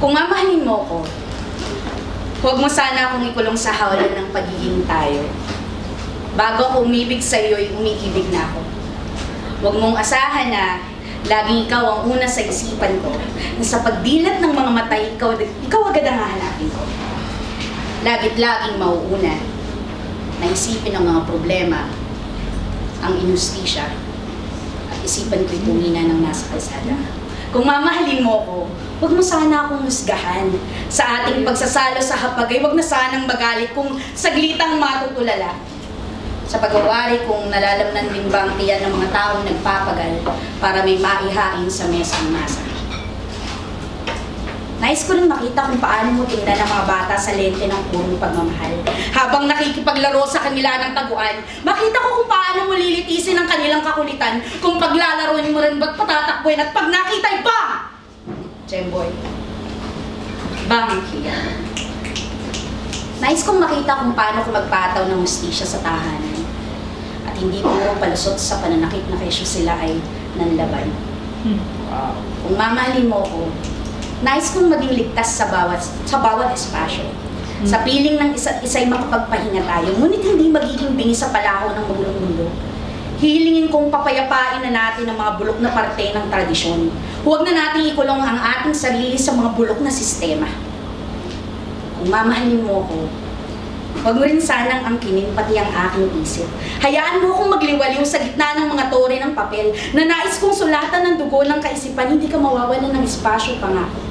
Kung mamahalin mo ko, huwag mo sana akong ikulong sa hawlan ng pagiging tayo. Bago ako umibig sa'yo, umiibig na ako. Huwag mong asahan na laging ikaw ang una sa isipan ko, na sa pagdilat ng mga matay, ikaw agad ang hahanapin ko. Lagit-laging mauuna na isipin ang mga problema, ang inustisya, at isipan ko'y tumina ng nasa kalsada. Kung mamahalin mo ko, huwag mo sana akong husgahan. Sa ating pagsasalo sa hapagay, huwag na sanang magalit kung saglitang matutulala. Sa pagwawari kung nalalamnan din ba ang tiyan ng mga taong nagpapagal para may maihain sa mesang masa. Nais ko rin makita kung paano mo tingnan ang mga bata sa lente ng purong pagmamahal. Habang nakikipaglaro sa kanila ng taguan, makita ko kung paano mo lilitisin ang kanilang kakulitan, kung paglalaroin mo rin ba't patatakbuhin at pag nakita'y bang! Jemboy, bang hiya. Nais kong makita kung paano ko magpataw ng hustisya sa tahanan at hindi puro palusot sa pananakit na kesyo sila ay nanlaban. Kung mamahalin mo ko, nais kong maging ligtas sa bawat espasyo. Sa piling ng isa't isa'y makapagpahinga tayo, ngunit hindi magiging bingi sa palaho ng magulong mundo. Hihilingin kong papayapain na natin ang mga bulok na parte ng tradisyon. Huwag na natin ikulong ang ating sarili sa mga bulok na sistema. Kung mamahalin mo ko, huwag mo rin sanang angkinin pati ang aking isip. Hayaan mo akong magliwaliw sa gitna ng mga tore ng papel na nais kong sulatan ng dugo ng kaisipan, hindi ka mawawalan ng espasyo pangako.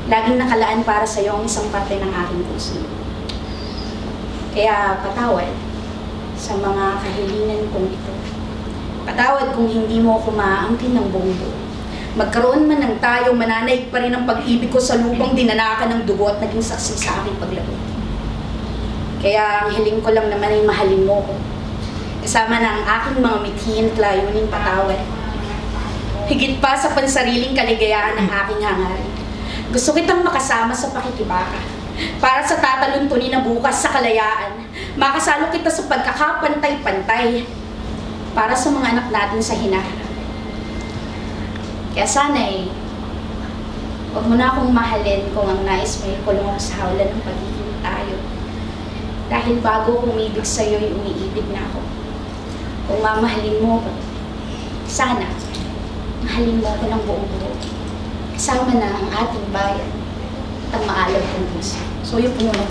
Laging nakalaan para sa iyo ang isang parte ng aking puso. Kaya patawad sa mga kahilingan kong ito. Patawad kung hindi mo ako maaangkin ng buong buo. Magkaroon man ng tayo, mananaig pa rin ang pag-ibig ko sa lubang dinanakan ng dugo at naging saksi sa aking paglaro. Kaya ang hiling ko lang naman ay mahalin mo ko. Kasama na ang aking mga mithiin at layunin patawad. Higit pa sa pansariling kaligayahan ng aking hangarin. Gusto kitang makasama sa pakikibaka. Para sa tataluntunin na bukas sa kalayaan, makasalo kita sa pagkakapantay-pantay para sa mga anak natin sa hinaharap. Kaya sana'y, huwag mo na akong mahalin kung ang nais mo ikulong ako sa hawlan ng pagiging tayo. Dahil bago ako umibig sa'yo, umiibig na ako. Kung mamahalin mo ko, sana, mahalin mo ako ng buong buo. Kasama na ang ating bayan at ang maalam kong puso. So, yun po muna.